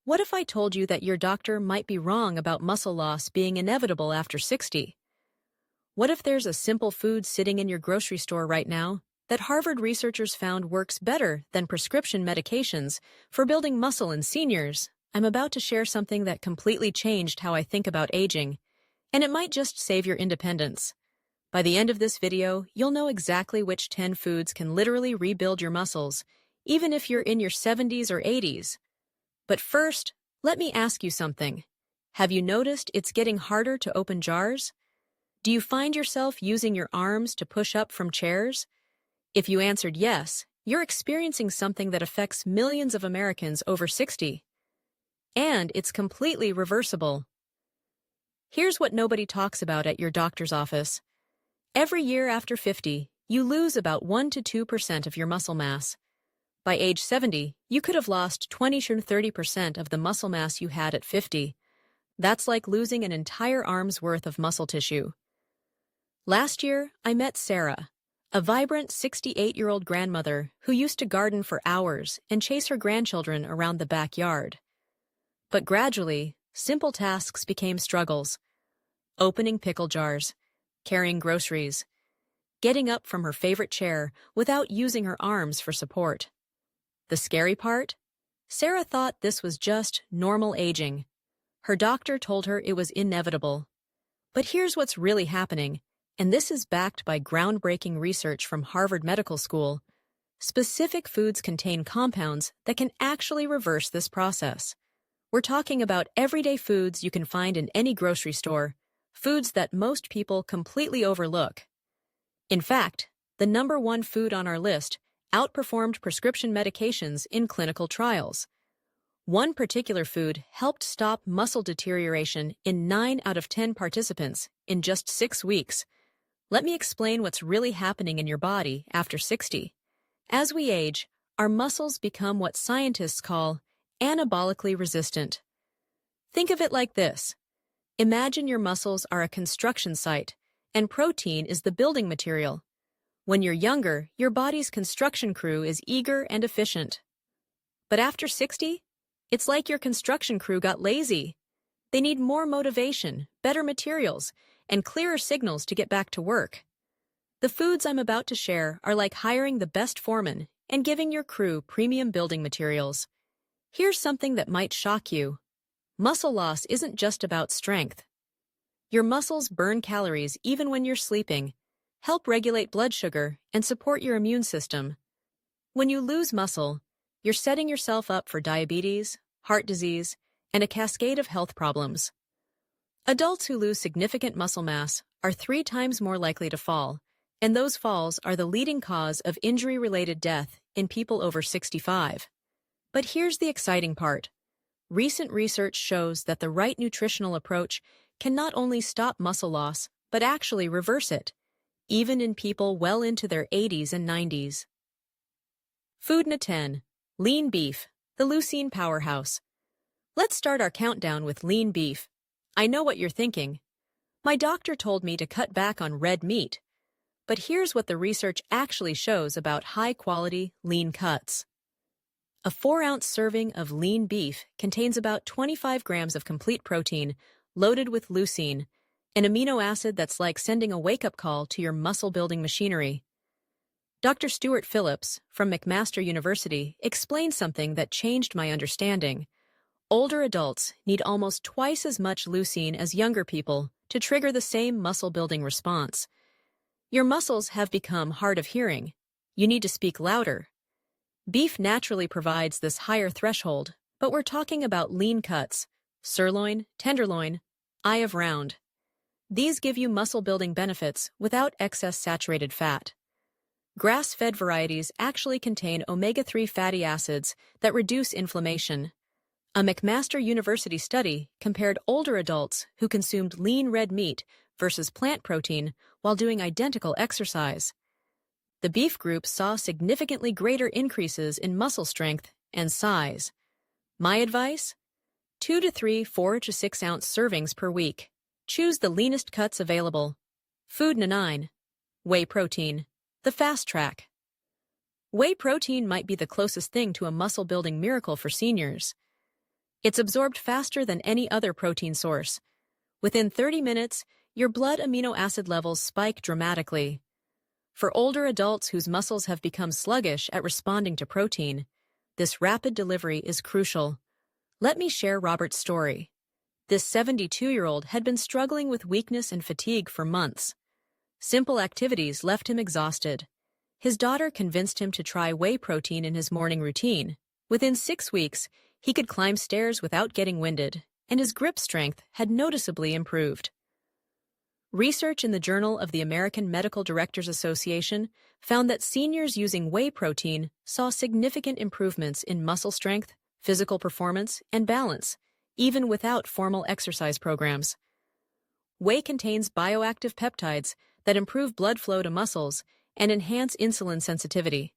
What if I told you that your doctor might be wrong about muscle loss being inevitable after 60? What if there's a simple food sitting in your grocery store right now that Harvard researchers found works better than prescription medications for building muscle in seniors? I'm about to share something that completely changed how I think about aging, and it might just save your independence. By the end of this video, you'll know exactly which 10 foods can literally rebuild your muscles, even if you're in your 70s or 80s. But first, let me ask you something. Have you noticed it's getting harder to open jars? Do you find yourself using your arms to push up from chairs? If you answered yes, you're experiencing something that affects millions of Americans over 60. And it's completely reversible. Here's what nobody talks about at your doctor's office. Every year after 50, you lose about 1 to 2% of your muscle mass. By age 70, you could have lost 20 to 30% of the muscle mass you had at 50. That's like losing an entire arm's worth of muscle tissue. Last year, I met Sarah, a vibrant 68-year-old grandmother who used to garden for hours and chase her grandchildren around the backyard. But gradually, simple tasks became struggles. Opening pickle jars, carrying groceries, getting up from her favorite chair without using her arms for support. The scary part? Sarah thought this was just normal aging. Her doctor told her it was inevitable. But here's what's really happening, and this is backed by groundbreaking research from Harvard Medical School. Specific foods contain compounds that can actually reverse this process. We're talking about everyday foods you can find in any grocery store, foods that most people completely overlook. In fact, the #1 food on our list outperformed prescription medications in clinical trials. One particular food helped stop muscle deterioration in 9 out of 10 participants in just 6 weeks. Let me explain what's really happening in your body after 60. As we age, our muscles become what scientists call anabolically resistant. Think of it like this. Imagine your muscles are a construction site, and protein is the building material. When you're younger, your body's construction crew is eager and efficient. But after 60, it's like your construction crew got lazy. They need more motivation, better materials, and clearer signals to get back to work. The foods I'm about to share are like hiring the best foreman and giving your crew premium building materials. Here's something that might shock you. Muscle loss isn't just about strength. Your muscles burn calories even when you're sleeping, help regulate blood sugar, and support your immune system. When you lose muscle, you're setting yourself up for diabetes, heart disease, and a cascade of health problems. Adults who lose significant muscle mass are 3 times more likely to fall, and those falls are the leading cause of injury-related death in people over 65. But here's the exciting part. Recent research shows that the right nutritional approach can not only stop muscle loss, but actually reverse it, even in people well into their 80s and 90s. Food No. 10. Lean beef, the leucine powerhouse. Let's start our countdown with lean beef. I know what you're thinking. My doctor told me to cut back on red meat. But here's what the research actually shows about high-quality, lean cuts. A 4-ounce serving of lean beef contains about 25 grams of complete protein loaded with leucine, an amino acid that's like sending a wake-up call to your muscle-building machinery. Dr. Stuart Phillips from McMaster University explained something that changed my understanding. Older adults need almost twice as much leucine as younger people to trigger the same muscle-building response. Your muscles have become hard of hearing. You need to speak louder. Beef naturally provides this higher threshold, but we're talking about lean cuts, sirloin, tenderloin, eye of round. These give you muscle-building benefits without excess saturated fat. Grass-fed varieties actually contain omega-3 fatty acids that reduce inflammation. A McMaster University study compared older adults who consumed lean red meat versus plant protein while doing identical exercise. The beef group saw significantly greater increases in muscle strength and size. My advice? 2 to 3 4 to 6 ounce servings per week. Choose the leanest cuts available. Food No. 9. Whey protein, the fast track. Whey protein might be the closest thing to a muscle-building miracle for seniors. It's absorbed faster than any other protein source. Within 30 minutes, your blood amino acid levels spike dramatically. For older adults whose muscles have become sluggish at responding to protein, this rapid delivery is crucial. Let me share Robert's story. This 72-year-old had been struggling with weakness and fatigue for months. Simple activities left him exhausted. His daughter convinced him to try whey protein in his morning routine. Within 6 weeks, he could climb stairs without getting winded, and his grip strength had noticeably improved. Research in the Journal of the American Medical Directors Association found that seniors using whey protein saw significant improvements in muscle strength, physical performance, and balance, even without formal exercise programs. Whey contains bioactive peptides that improve blood flow to muscles and enhance insulin sensitivity.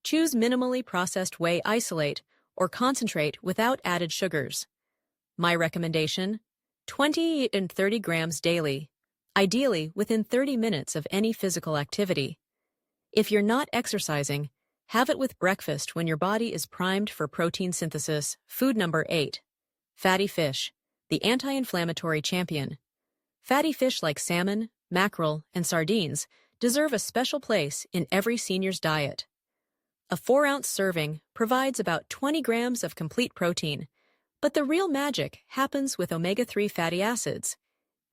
Choose minimally processed whey isolate or concentrate without added sugars. My recommendation: 20 and 30 grams daily, ideally within 30 minutes of any physical activity. If you're not exercising, have it with breakfast when your body is primed for protein synthesis. Food number 8. Fatty fish, the anti-inflammatory champion. Fatty fish like salmon, mackerel, and sardines deserve a special place in every senior's diet. A 4-ounce serving provides about 20 grams of complete protein, but the real magic happens with omega-3 fatty acids,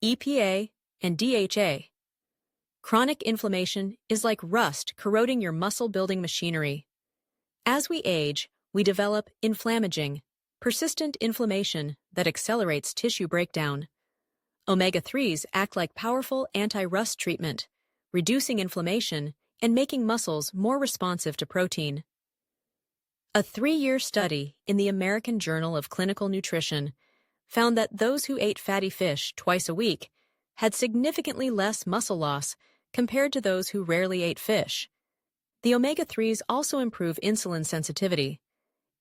EPA and DHA. Chronic inflammation is like rust corroding your muscle-building machinery. As we age, we develop inflammaging, persistent inflammation that accelerates tissue breakdown. Omega-3s act like powerful anti-rust treatment, reducing inflammation and making muscles more responsive to protein. A 3-year study in the American Journal of Clinical Nutrition found that those who ate fatty fish twice a week had significantly less muscle loss compared to those who rarely ate fish. The omega-3s also improve insulin sensitivity.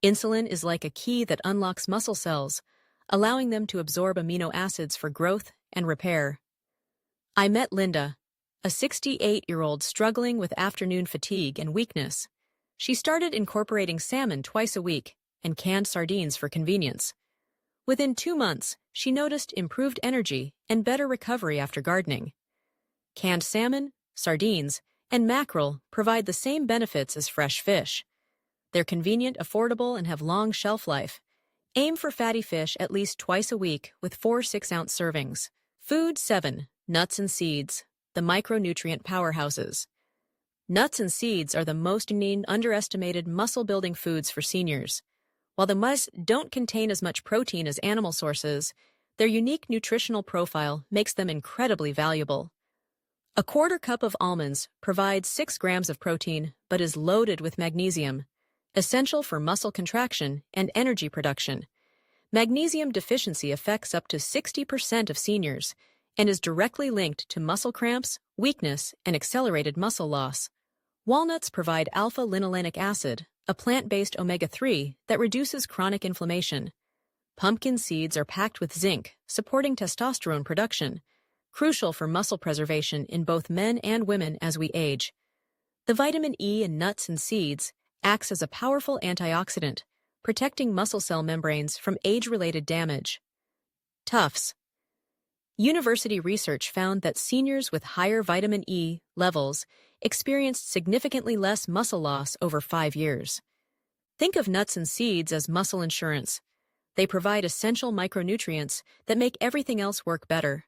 Insulin is like a key that unlocks muscle cells, allowing them to absorb amino acids for growth and repair. I met Linda, a 68-year-old struggling with afternoon fatigue and weakness. She started incorporating salmon twice a week and canned sardines for convenience. Within 2 months, she noticed improved energy and better recovery after gardening. Canned salmon, sardines, and mackerel provide the same benefits as fresh fish. They're convenient, affordable, and have long shelf life. Aim for fatty fish at least twice a week with 4 6-ounce servings. Food 7. Nuts and seeds, the micronutrient powerhouses. Nuts and seeds are the most underestimated muscle-building foods for seniors. While the nuts don't contain as much protein as animal sources, their unique nutritional profile makes them incredibly valuable. A 1/4 cup of almonds provides 6 grams of protein but is loaded with magnesium, essential for muscle contraction and energy production. Magnesium deficiency affects up to 60% of seniors and is directly linked to muscle cramps, weakness, and accelerated muscle loss. Walnuts provide alpha-linolenic acid, a plant-based omega-3 that reduces chronic inflammation. Pumpkin seeds are packed with zinc, supporting testosterone production, crucial for muscle preservation in both men and women as we age. The vitamin E in nuts and seeds acts as a powerful antioxidant, protecting muscle cell membranes from age-related damage. Tufts. University research found that seniors with higher vitamin E levels experienced significantly less muscle loss over 5 years. Think of nuts and seeds as muscle insurance. They provide essential micronutrients that make everything else work better.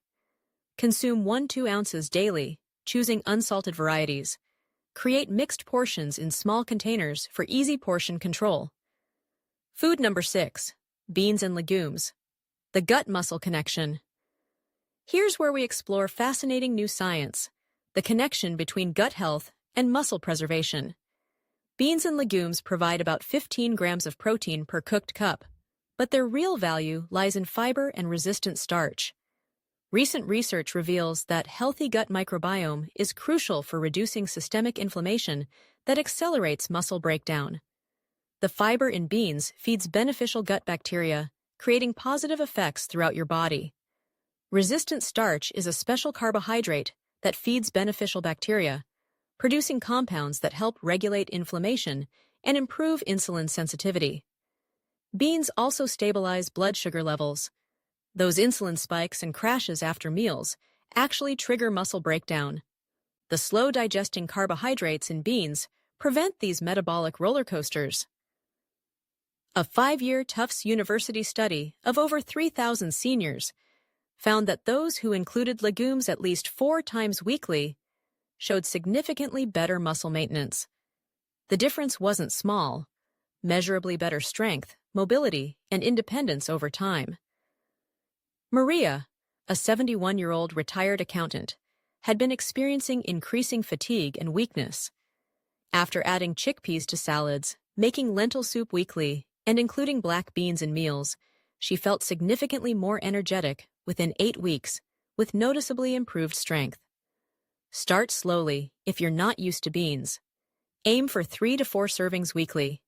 Consume 1-2 ounces daily, choosing unsalted varieties. Create mixed portions in small containers for easy portion control. Food number 6. Beans and legumes, the gut-muscle connection. Here's where we explore fascinating new science, the connection between gut health and muscle preservation. Beans and legumes provide about 15 grams of protein per cooked cup, but their real value lies in fiber and resistant starch. Recent research reveals that healthy gut microbiome is crucial for reducing systemic inflammation that accelerates muscle breakdown. The fiber in beans feeds beneficial gut bacteria, creating positive effects throughout your body. Resistant starch is a special carbohydrate that feeds beneficial bacteria, producing compounds that help regulate inflammation and improve insulin sensitivity. Beans also stabilize blood sugar levels. Those insulin spikes and crashes after meals actually trigger muscle breakdown. The slow digesting carbohydrates in beans prevent these metabolic roller coasters. A 5-year Tufts University study of over 3,000 seniors found that those who included legumes at least 4 times weekly showed significantly better muscle maintenance. The difference wasn't small, measurably better strength, mobility, and independence over time. Maria, a 71-year-old retired accountant, had been experiencing increasing fatigue and weakness. After adding chickpeas to salads, making lentil soup weekly, and including black beans in meals, she felt significantly more energetic within 8 weeks, with noticeably improved strength. Start slowly if you're not used to beans. Aim for 3 to 4 servings weekly.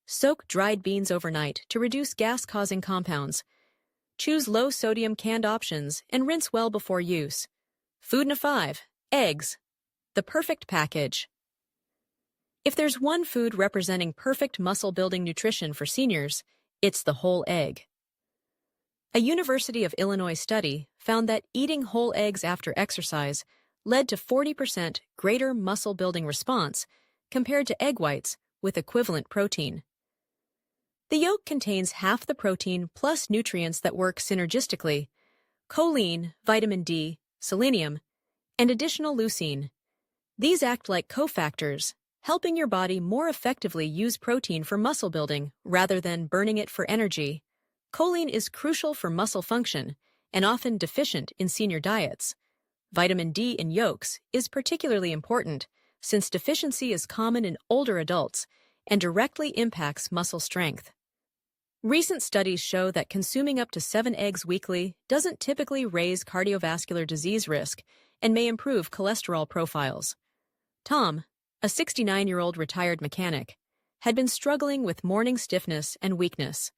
Soak dried beans overnight to reduce gas-causing compounds. Choose low-sodium canned options and rinse well before use. Food No. 5. Eggs. The perfect package. If there's one food representing perfect muscle-building nutrition for seniors, it's the whole egg. A University of Illinois study found that eating whole eggs after exercise led to 40% greater muscle-building response compared to egg whites with equivalent protein. The yolk contains half the protein plus nutrients that work synergistically: choline, vitamin D, selenium, and additional leucine. These act like cofactors, helping your body more effectively use protein for muscle building rather than burning it for energy. Choline is crucial for muscle function and often deficient in senior diets. Vitamin D in yolks is particularly important since deficiency is common in older adults and directly impacts muscle strength. Recent studies show that consuming up to 7 eggs weekly doesn't typically raise cardiovascular disease risk and may improve cholesterol profiles. Tom, a 69-year-old retired mechanic, had been struggling with morning stiffness and weakness.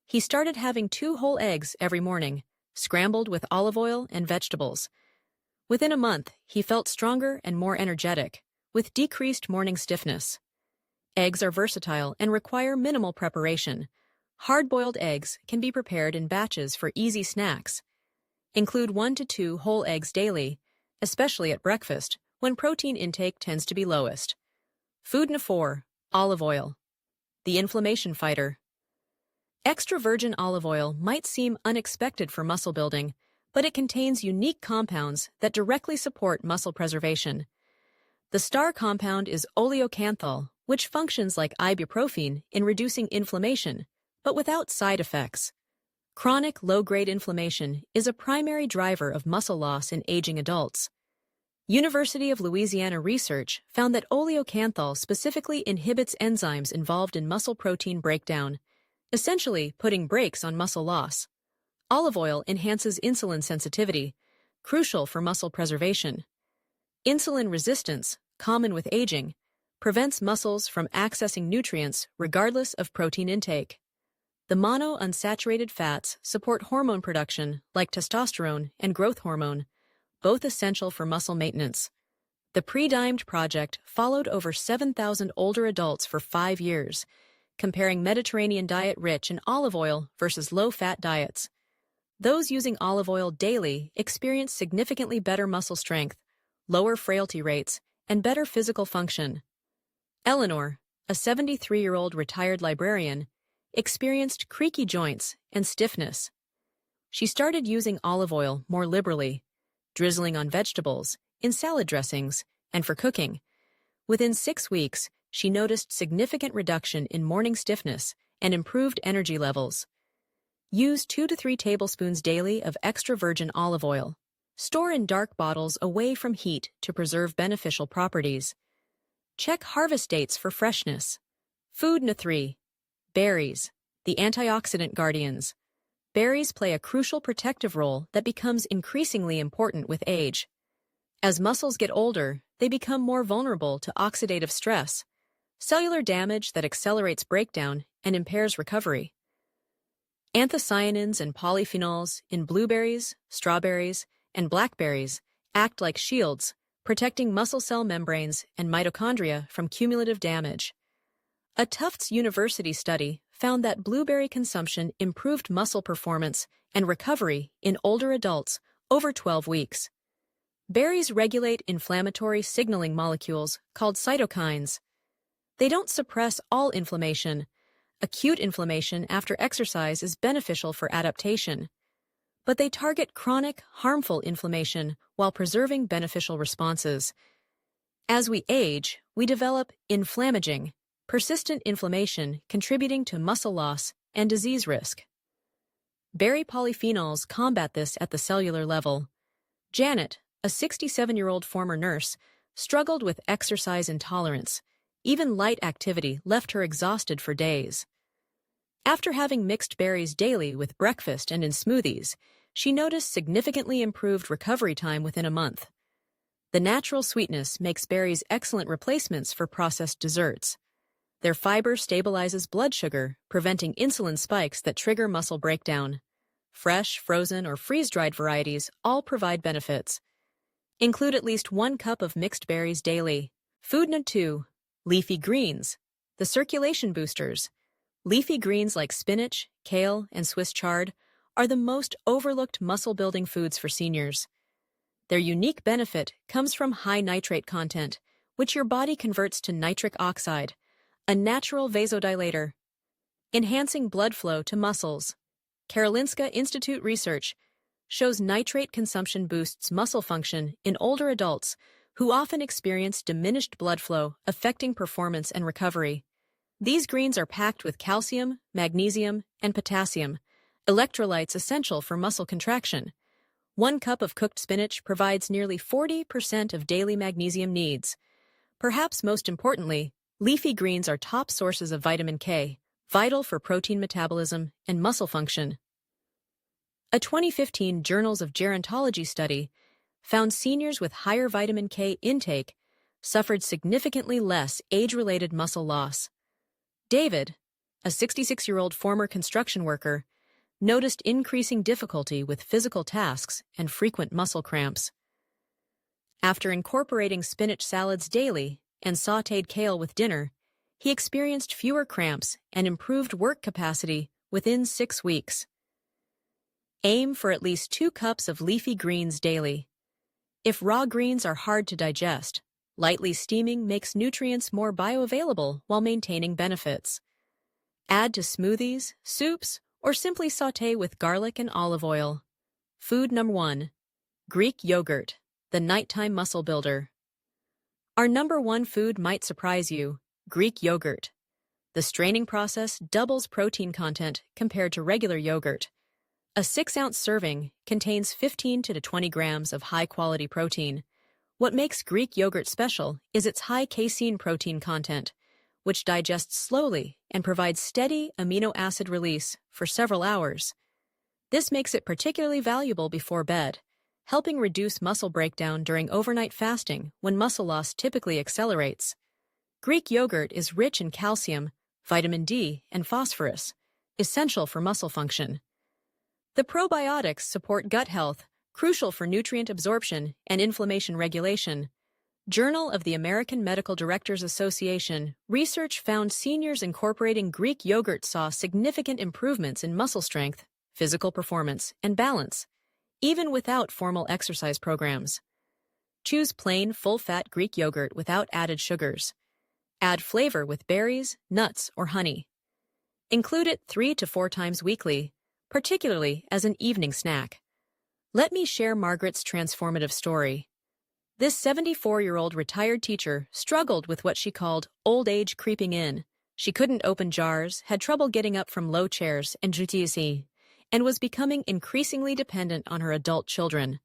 He started having 2 whole eggs every morning, scrambled with olive oil and vegetables. Within a month, he felt stronger and more energetic, with decreased morning stiffness. Eggs are versatile and require minimal preparation. Hard-boiled eggs can be prepared in batches for easy snacks. Include 1 to 2 whole eggs daily, especially at breakfast, when protein intake tends to be lowest. Food No. 4. Olive oil. The inflammation fighter. Extra virgin olive oil might seem unexpected for muscle building, but it contains unique compounds that directly support muscle preservation. The star compound is oleocanthal, which functions like ibuprofen in reducing inflammation, but without side effects. Chronic low-grade inflammation is a primary driver of muscle loss in aging adults. University of Louisiana research found that oleocanthal specifically inhibits enzymes involved in muscle protein breakdown, essentially putting brakes on muscle loss. Olive oil enhances insulin sensitivity, crucial for muscle preservation. Insulin resistance, common with aging, prevents muscles from accessing nutrients regardless of protein intake. The monounsaturated fats support hormone production like testosterone and growth hormone, both essential for muscle maintenance. The Pre-Dimed project followed over 7,000 older adults for 5 years, comparing Mediterranean diet rich in olive oil versus low-fat diets. Those using olive oil daily experienced significantly better muscle strength, lower frailty rates, and better physical function. Eleanor, a 73-year-old retired librarian, experienced creaky joints and stiffness. She started using olive oil more liberally, drizzling on vegetables, in salad dressings, and for cooking. Within 6 weeks, she noticed significant reduction in morning stiffness and improved energy levels. Use 2 to 3 tablespoons daily of extra virgin olive oil. Store in dark bottles away from heat to preserve beneficial properties. Check harvest dates for freshness. Food No. 3. Berries, the antioxidant guardians. Berries play a crucial protective role that becomes increasingly important with age. As muscles get older, they become more vulnerable to oxidative stress, cellular damage that accelerates breakdown and impairs recovery. Anthocyanins and polyphenols in blueberries, strawberries, and blackberries act like shields, protecting muscle cell membranes and mitochondria from cumulative damage. A Tufts University study found that blueberry consumption improved muscle performance and recovery in older adults over 12 weeks. Berries regulate inflammatory signaling molecules called cytokines. They don't suppress all inflammation. Acute inflammation after exercise is beneficial for adaptation, but they target chronic, harmful inflammation while preserving beneficial responses. As we age, we develop inflammaging, persistent inflammation contributing to muscle loss and disease risk. Berry polyphenols combat this at the cellular level. Janet, a 67-year-old former nurse, struggled with exercise intolerance. Even light activity left her exhausted for days. After having mixed berries daily with breakfast and in smoothies, she noticed significantly improved recovery time within a month. The natural sweetness makes berries excellent replacements for processed desserts. Their fiber stabilizes blood sugar, preventing insulin spikes that trigger muscle breakdown. Fresh, frozen, or freeze-dried varieties all provide benefits. Include at least 1 cup of mixed berries daily. Food Note 2. Leafy greens, the circulation boosters. Leafy greens like spinach, kale, and Swiss chard are the most overlooked muscle-building foods for seniors. Their unique benefit comes from high nitrate content, which your body converts to nitric oxide, a natural vasodilator, enhancing blood flow to muscles. Karolinska Institute research shows nitrate consumption boosts muscle function in older adults who often experience diminished blood flow, affecting performance and recovery. These greens are packed with calcium, magnesium, and potassium, electrolytes essential for muscle contraction. 1 cup of cooked spinach provides nearly 40% of daily magnesium needs. Perhaps most importantly, leafy greens are top sources of vitamin K, vital for protein metabolism and muscle function. A 2015 Journals of Gerontology study found seniors with higher vitamin K intake suffered significantly less age-related muscle loss. David, a 66-year-old former construction worker, noticed increasing difficulty with physical tasks and frequent muscle cramps. After incorporating spinach salads daily and sautéed kale with dinner, he experienced fewer cramps and improved work capacity within 6 weeks. Aim for at least 2 cups of leafy greens daily. If raw greens are hard to digest, lightly steaming makes nutrients more bioavailable while maintaining benefits. Add to smoothies, soups, or simply sauté with garlic and olive oil. Food number 1. Greek yogurt, the nighttime muscle builder. Our number 1 food might surprise you: Greek yogurt. The straining process doubles protein content compared to regular yogurt. A 6-ounce serving contains 15 to 20 grams of high-quality protein. What makes Greek yogurt special is its high casein protein content, which digests slowly and provides steady amino acid release for several hours. This makes it particularly valuable before bed, helping reduce muscle breakdown during overnight fasting when muscle loss typically accelerates. Greek yogurt is rich in calcium, vitamin D, and phosphorus, essential for muscle function. The probiotics support gut health, crucial for nutrient absorption and inflammation regulation. Journal of the American Medical Directors Association research found seniors incorporating Greek yogurt saw significant improvements in muscle strength, physical performance, and balance, even without formal exercise programs. Choose plain, full-fat Greek yogurt without added sugars. Add flavor with berries, nuts, or honey. Include it 3 to 4 times weekly, particularly as an evening snack. Let me share Margaret's transformative story. This 74-year-old retired teacher struggled with what she called old age creeping in. She couldn't open jars, had trouble getting up from low chairs and jutisi, and was becoming increasingly dependent on her adult children.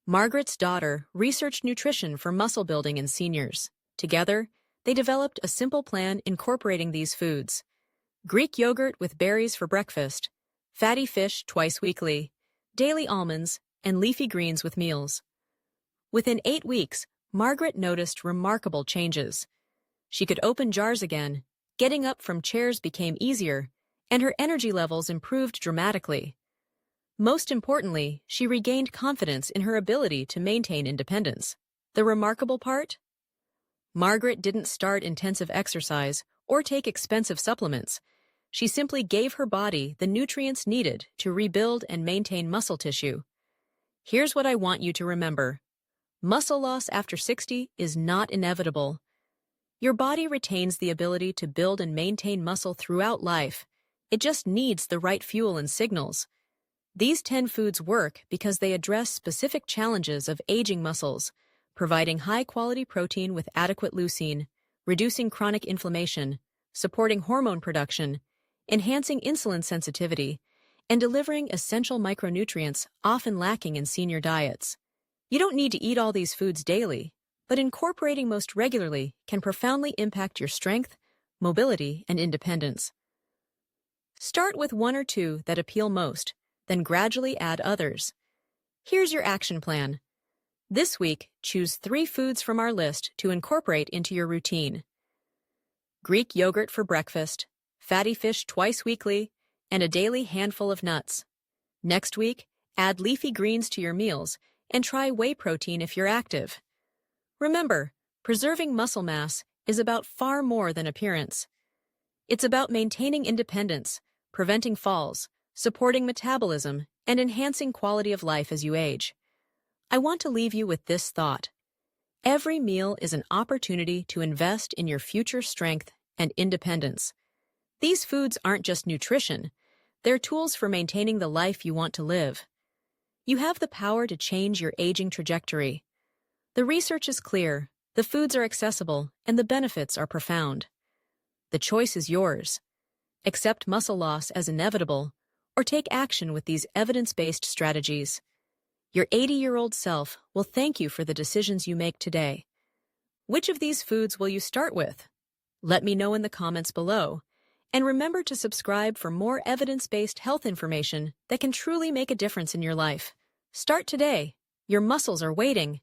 Margaret's daughter researched nutrition for muscle building in seniors. Together, they developed a simple plan incorporating these foods: Greek yogurt with berries for breakfast, fatty fish twice weekly, daily almonds, and leafy greens with meals. Within 8 weeks, Margaret noticed remarkable changes. She could open jars again, getting up from chairs became easier, and her energy levels improved dramatically. Most importantly, she regained confidence in her ability to maintain independence. The remarkable part? Margaret didn't start intensive exercise or take expensive supplements. She simply gave her body the nutrients needed to rebuild and maintain muscle tissue. Here's what I want you to remember. Muscle loss after 60 is not inevitable. Your body retains the ability to build and maintain muscle throughout life. It just needs the right fuel and signals. These 10 foods work because they address specific challenges of aging muscles, providing high-quality protein with adequate leucine, reducing chronic inflammation, supporting hormone production, enhancing insulin sensitivity, and delivering essential micronutrients often lacking in senior diets. You don't need to eat all these foods daily, but incorporating most regularly can profoundly impact your strength, mobility, and independence. Start with one or two that appeal most, then gradually add others. Here's your action plan. This week, choose 3 foods from our list to incorporate into your routine. Greek yogurt for breakfast, fatty fish twice weekly, and a daily handful of nuts. Next week, add leafy greens to your meals and try whey protein if you're active. Remember, preserving muscle mass is about far more than appearance. It's about maintaining independence, preventing falls, supporting metabolism, and enhancing quality of life as you age. I want to leave you with this thought. Every meal is an opportunity to invest in your future strength and independence. These foods aren't just nutrition, they're tools for maintaining the life you want to live. You have the power to change your aging trajectory. The research is clear, the foods are accessible, and the benefits are profound. The choice is yours. Accept muscle loss as inevitable, or take action with these evidence-based strategies. Your 80-year-old self will thank you for the decisions you make today. Which of these foods will you start with? Let me know in the comments below. And remember to subscribe for more evidence-based health information that can truly make a difference in your life. Start today. Your muscles are waiting.